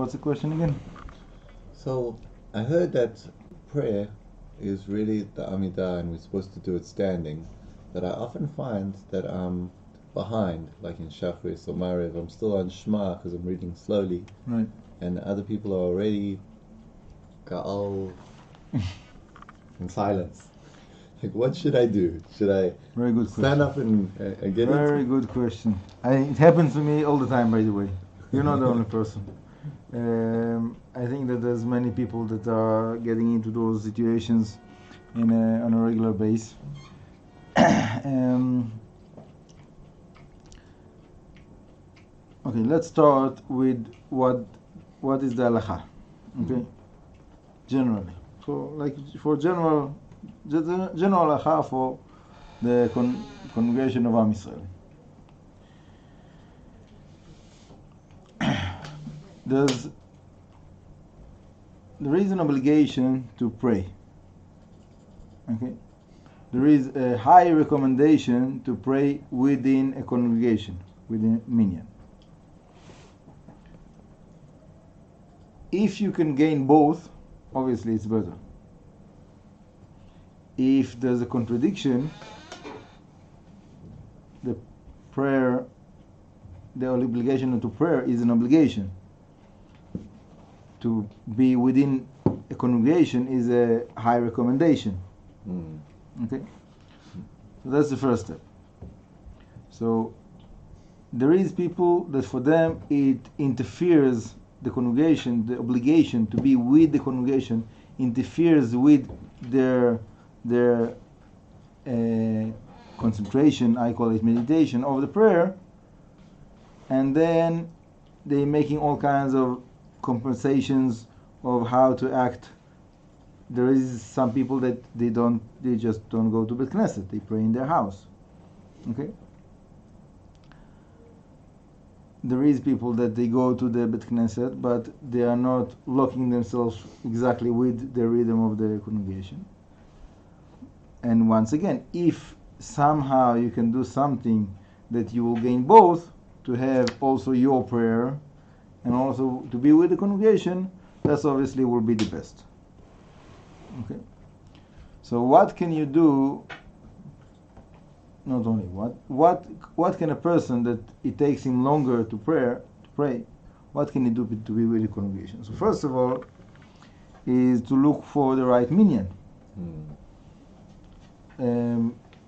what's the question again? So I heard that prayer is really the Amidah and we're supposed to do it standing, but I often find that I'm behind, like in Shachris or Maariv, I'm still on Shema because I'm reading slowly, Right. and other people are already Ka'al in silence. Like, what should I do? Should I Very good stand question. up and get Very it? good question. It happens to me all the time, by the way. You're not the only person. I think that there's many people that are getting into those situations on a regular basis. Okay, let's start with what is the halacha. Okay, generally. So, like for general halacha for the congregation of Am Yisrael. There is an obligation to pray. Okay, there is a high recommendation to pray within a congregation, within a minyan. If you can gain both, obviously it's better. If there's a contradiction, the obligation to prayer is an obligation. To be within a congregation is a high recommendation. Okay? So that's the first step. So there is people that for them it interferes, the congregation, the obligation to be with the congregation interferes with their concentration, I call it meditation, of the prayer, and then they're making all kinds of compensations of how to act. There is some people that they just don't go to Beit Knesset, they pray in their house. Okay? There is people that they go to the Beit Knesset, but they are not locking themselves exactly with the rhythm of the congregation. And once again, if somehow you can do something that you will gain both, to have also your prayer and also to be with the congregation, that's obviously will be the best. Okay. So what can you do? Not only what can a person that it takes him longer to pray, what can he do to be with the congregation? So first of all, is to look for the right minyan.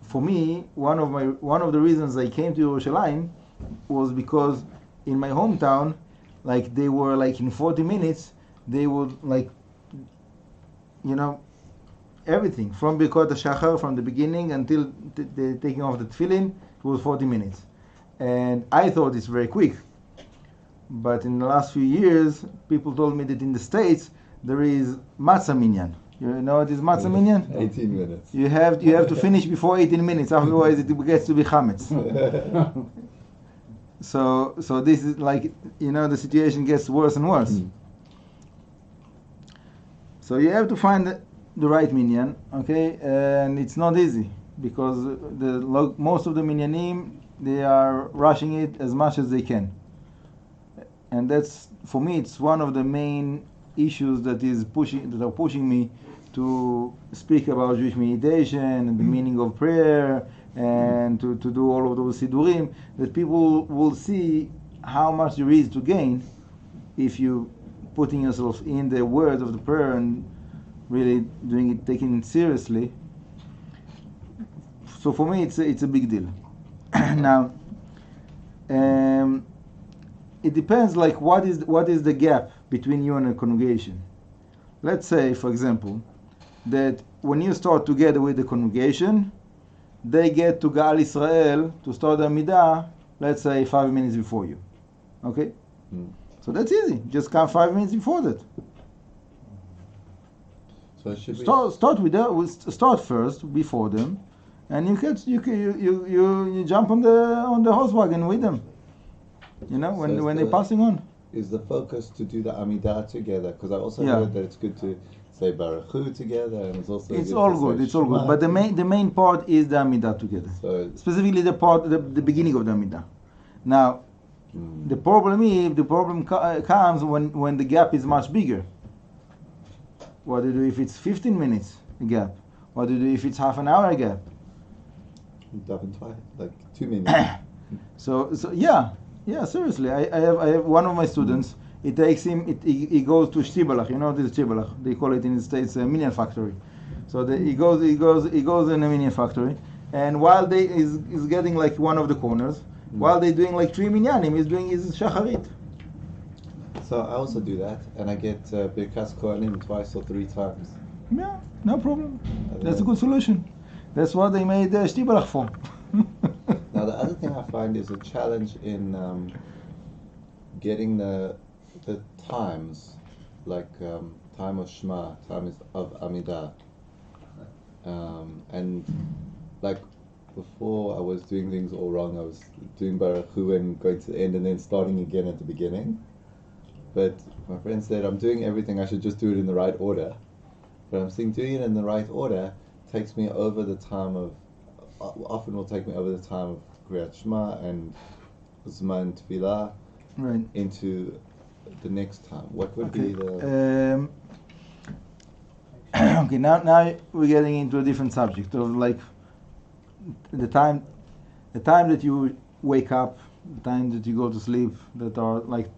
For me, one of the reasons I came to Yerushalayim was because in my hometown, like they were like in 40 minutes, they would like, everything from Birkat HaShachar, from the beginning until the taking off the tefillin, it was 40 minutes. And I thought it's very quick. But in the last few years, people told me that in the States, there is matzah minyan. You know what is matzah minyan? 18 minutes. You have to finish before 18 minutes, otherwise it gets to be chametz. So this is like, the situation gets worse and worse. So you have to find the right minyan, okay? And it's not easy, because most of the minyanim, they are rushing it as much as they can. And that's, for me, it's one of the main issues that are pushing me to speak about Jewish meditation and the meaning of prayer, and to do all of those sidurim, that people will see how much there is to gain if you putting yourself in the words of the prayer and really taking it seriously. So for me, it's a big deal. Now, it depends, like what is the gap between you and a congregation. Let's say, for example, that when you start together with the congregation, they get to Gal Israel to start the Amidah, let's say 5 minutes before you. Okay? So that's easy. Just come 5 minutes before that. So should start first before them, and you jump on the horse wagon with them. When they're passing on. Is the focus to do the Amidah together? Because I also heard that it's good to say Baruch Hu together, and it's also it's all good. It's all good. But the main part is the Amidah together. So specifically the beginning of the Amidah. Now, The problem comes when the gap is much bigger. What do you do if it's 15 minutes gap? What do you do if it's half an hour gap? Like 2 minutes. So seriously, I have one of my students. It takes him. He goes to Shtibelach. You know this Shtibelach. They call it in the States a minion factory. So he goes in a minion factory, and while he's getting like one of the corners, while they're doing like 3 minyanim, he's doing his shacharit. So I also do that, and I get Birkas Kohanim twice or 3 times. Yeah, no problem. That's a good solution. That's what they made Shtibelach for. Now the other thing I find is a challenge in getting the times, like time of Shema, time of Amidah, and like before I was doing things all wrong. I was doing Baruch Hu and going to the end and then starting again at the beginning. But my friend said I'm doing everything. I should just do it in the right order. But I'm saying doing it in the right order takes me over the time of. Often will take me over the time of Kriyat Shema and Zman Tefillah into the next time. What would be the... okay, now we're getting into a different subject of like the time that you wake up, the time that you go to sleep, that are like,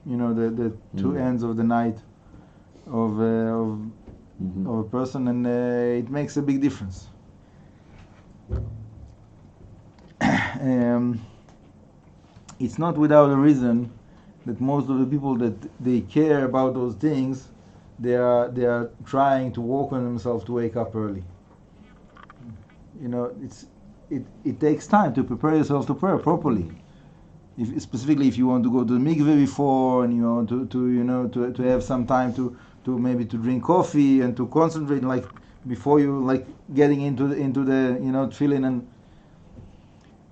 you know, the two ends of the night of a person, and it makes a big difference. It's not without a reason that most of the people that they care about those things, they are trying to work on themselves to wake up early. You know, it takes time to prepare yourself to prayer properly. Specifically, if you want to go to the mikveh before, and you want to have some time to maybe to drink coffee and to concentrate, like before you like getting into the tefillin, and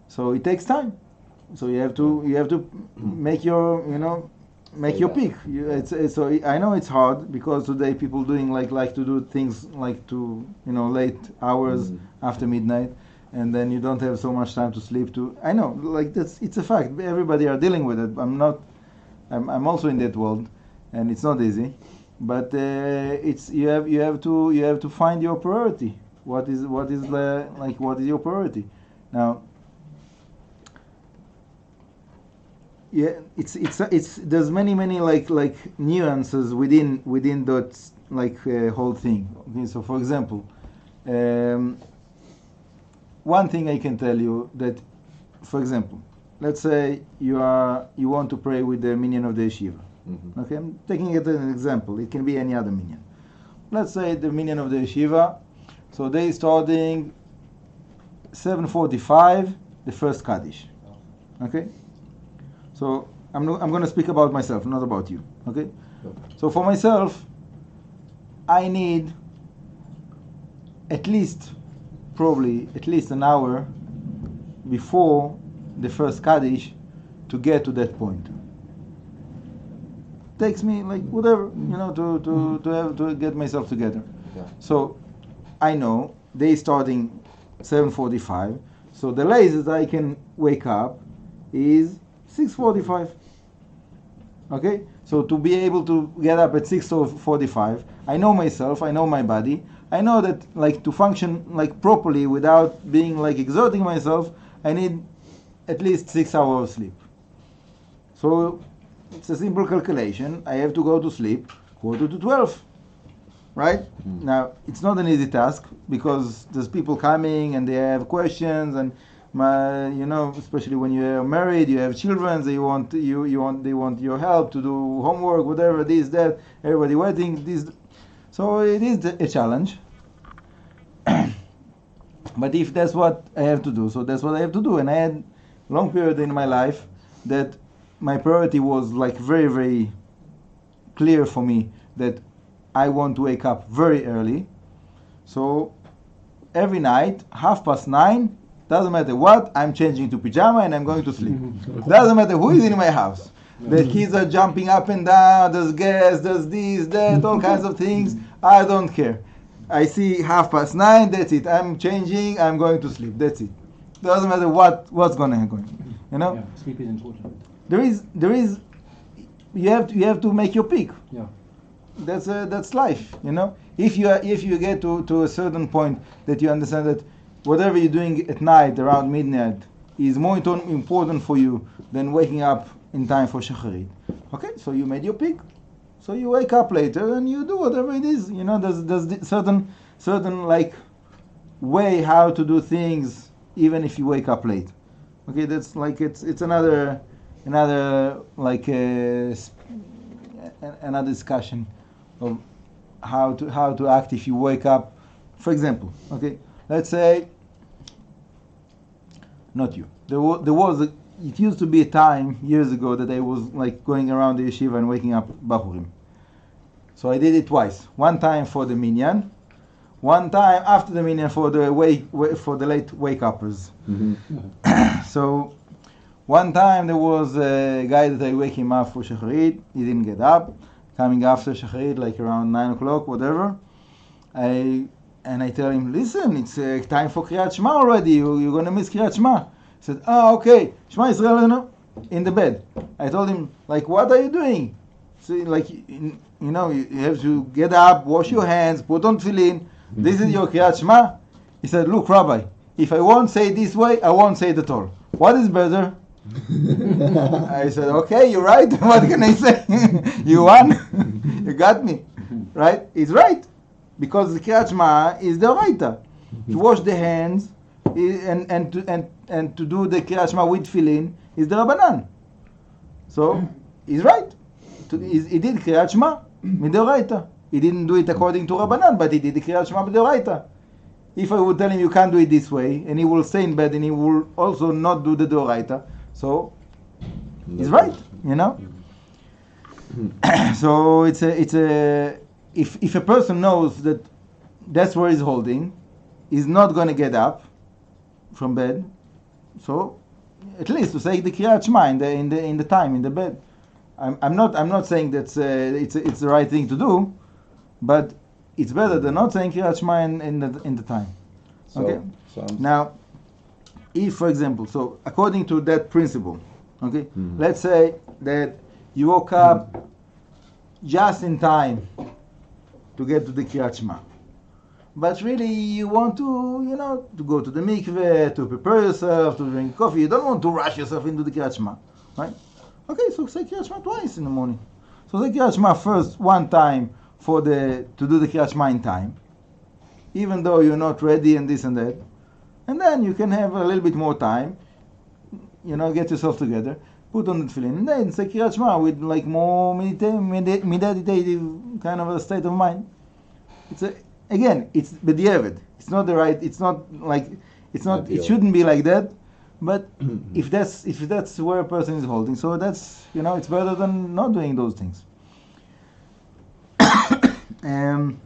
so it takes time. So you have to make your pick. So I know it's hard because today people doing like to do things like to late hours after midnight, and then you don't have so much time to sleep. I know, like it's a fact. Everybody are dealing with it. I'm also in that world, and it's not easy. But you have to find your priority. What is your priority now? Yeah, it's there's many like nuances within that whole thing. Okay, so for example, one thing I can tell you that, for example, let's say you want to pray with the minyan of the yeshiva. Okay, I'm taking it as an example. It can be any other minyan. Let's say the minyan of the yeshiva. So they starting 7:45 the first kaddish. Okay. So I'm going to speak about myself, not about you. Okay. So for myself, I need probably at least an hour before the first kaddish to get to that point. Takes me like whatever, to get myself together. Yeah. So I know they starting 7:45. So the latest I can wake up is 6:45. Okay? So to be able to get up at 6:45, I know myself, I know my body. I know that like to function like properly without being like exerting myself, I need at least 6 hours of sleep. So it's a simple calculation. I have to go to sleep 11:45, right? Now it's not an easy task because there's people coming and they have questions, and especially when you are married, you have children. They want your help to do homework, whatever this, that. Everybody waiting. So it is a challenge. But if that's what I have to do, so that's what I have to do. And I had a long period in my life that my priority was like very, very clear for me that I want to wake up very early. So every night, 9:30, doesn't matter what, I'm changing to pajama and I'm going to sleep. Doesn't matter who is in my house. The kids are jumping up and down, there's gas, there's this, that, all kinds of things. I don't care. I see 9:30, that's it. I'm changing, I'm going to sleep. That's it. Doesn't matter what's going to happen. Yeah, sleep is important. there is you have to make your pick. Yeah. That's life, you know. If you get to a certain point that you understand that whatever you're doing at night around midnight is more important for you than waking up in time for shacharit. Okay, so you made your pick. So you wake up later and you do whatever it is. You know, there's certain like way how to do things even if you wake up late. Okay, that's like it's another like another discussion of how to act if you wake up. For example, okay, let's say not you. It used to be a time years ago that I was like going around the yeshiva and waking up bachurim. So I did it twice. One time for the minyan, one time after the minyan for the late wake uppers. Mm-hmm. So one time there was a guy that I wake him up for shacharit. He didn't get up. Coming after shacharit, like around 9 o'clock, whatever. I tell him, listen, it's time for Kriyat Shema already. You're going to miss Kriyat Shema. He said, okay, Shema Israel, in the bed. I told him, like, what are you doing? So, like, you have to get up, wash your hands, put on tefillin. This is your Kriyat Shema. He said, look, Rabbi, if I won't say it this way, I won't say it at all. What is better? I said, okay, you're right. What can I say? You won. You got me. Right? It's right. Because the Kriyat Shema is the Oraita. To wash the hands and to do the Kriyat Shema with tefillin is the Rabbanan. So, he's right. He did Kriyat Shema with the Oraita. He didn't do it according to Rabbanan, but he did the Kriyat Shema with the Oraita. If I would tell him you can't do it this way, and he will stay in bed and he will also not do the Oraita, so he's right, you know. So it's a if a person knows that that's where he's holding, he's not going to get up from bed, so at least to say the Kriyat Shema in the time in the bed. I'm not saying that it's the right thing to do, but it's better than not saying Kriyat Shema in the time. Okay. Now, if for example, so according to that principle, okay, let's say that you woke up just in time to get to the Kriyat Shema, but really you want to go to the mikveh, to prepare yourself, to drink coffee. You don't want to rush yourself into the Kriyat Shema, right? Okay, so say Kriyat Shema twice in the morning. So say Kriyat Shema first one time to do the Kriyat Shema in time, even though you're not ready and this and that, and then you can have a little bit more time, get yourself together, put on the tefillin, and then say Kriyat Shema with like more meditative kind of a state of mind. It's b'diavad. It's not the right. It's not like it's not. It shouldn't be like that. But if that's where a person is holding, so that's it's better than not doing those things. And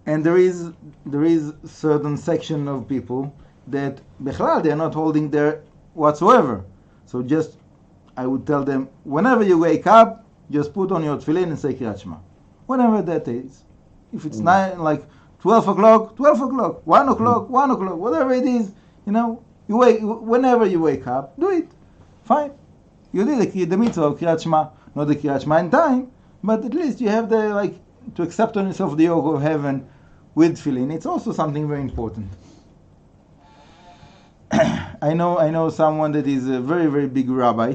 there is certain section of people that bechlal they are not holding there whatsoever. So just I would tell them, whenever you wake up, just put on your tefillin and say Kriyat Shema, whenever that is. If it's 12 o'clock, 1 o'clock, 1 o'clock, whatever it is, whenever you wake up, do it. Fine. You did the mitzvah of Kriyat Shema, not the Kriyat Shema in time, but at least you have to accept on yourself the yoke of heaven with tefillin. It's also something very important. I know someone that is a very, very big rabbi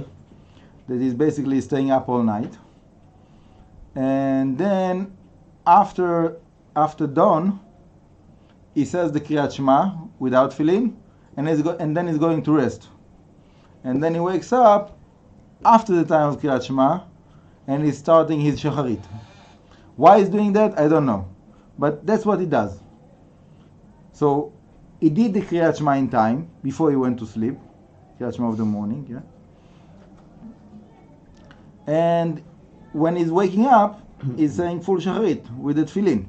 that is basically staying up all night, and then after dawn he says the Kriyat Shema without tefillin, and then he's going to rest, and then he wakes up after the time of Kriyat Shema and he's starting his shacharit. Why he's doing that, I don't know, but that's what he does. So he did the Kriyat Shema in time before he went to sleep, Kriyat Shema of the morning, yeah. And when he's waking up, he's saying full shacharit with the tefillin.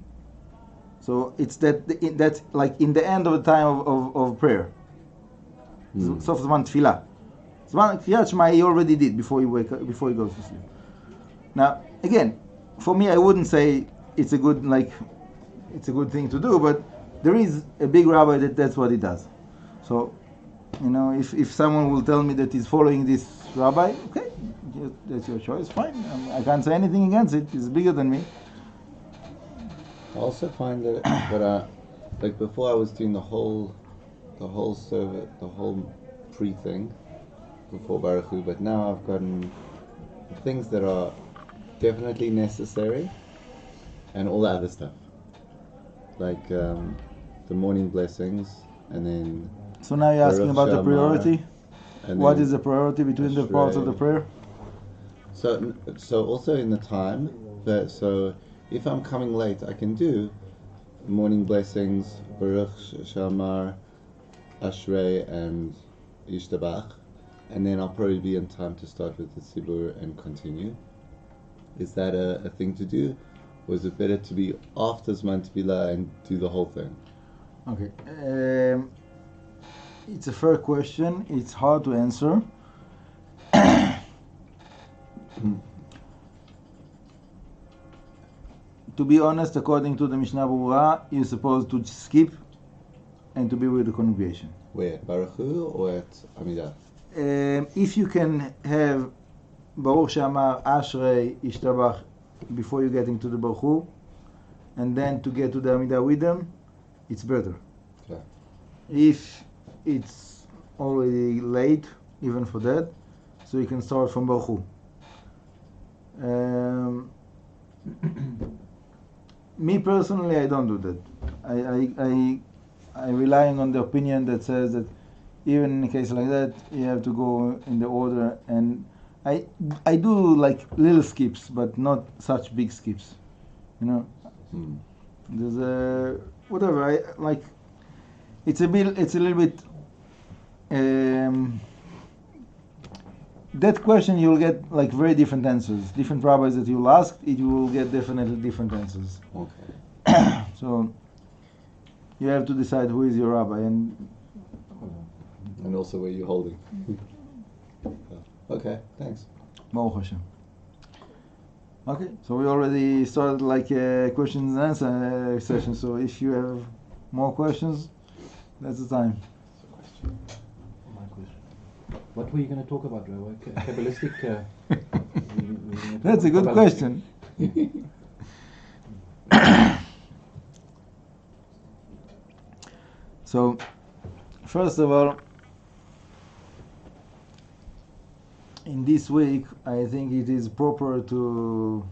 So it's that's like in the end of the time of prayer. Sof Zman Tefillah. Zman Kriyat Shema he already did before he goes to sleep. Now again, for me, I wouldn't say it's a good thing to do, but there is a big rabbi that's what he does. So, if someone will tell me that he's following this Rabbi, okay, that's your choice, fine. I can't say anything against it. It's bigger than me. I also find that like before I was doing the whole server, the whole pre thing before Baruch Hu, but now I've gotten things that are definitely necessary and all the other stuff, like the morning blessings, and then. So now you're asking Baruch about the Shamar, priority. and What then is the priority between the parts of the Ashrei. prayer? So also in the time that if I'm coming late, I can do morning blessings, Baruch Shamar, Ashrei, and Yishtabach, and then I'll probably be in time to start with the Sibur and continue. Is that a thing to do, or is it better to be after Zman Tefillah and do the whole thing? Okay. It's a fair question. It's hard to answer. To be honest, according to the Mishnah Berurah, you're supposed to skip and to be with the congregation. Where, at Baruch Hu or at Amidah? If you can have Baruch Shamar, Ashrei, Ishtabach before you get into the Baruch Hu, and then to get to the Amidah with them, it's better. Okay. If it's already late, even for that, so you can start from Baruch Hu. Me personally, I don't do that. I relying on the opinion that says that even in a case like that, you have to go in the order, and I do like little skips, but not such big skips. You know, there's a whatever I like. It's a little bit. That question you'll get like very different answers. Different rabbis that you'll ask, you will get definitely different answers. Okay. So you have to decide who is your rabbi and also where you're holding. Okay, thanks. Baruch Hashem. Okay, so we already started like a questions and answer session. So if you have more questions, that's the time. My question. What were you going to talk about, Rabbi? Kabbalistic? That's a good question. So, first of all, in this week, I think it is proper to,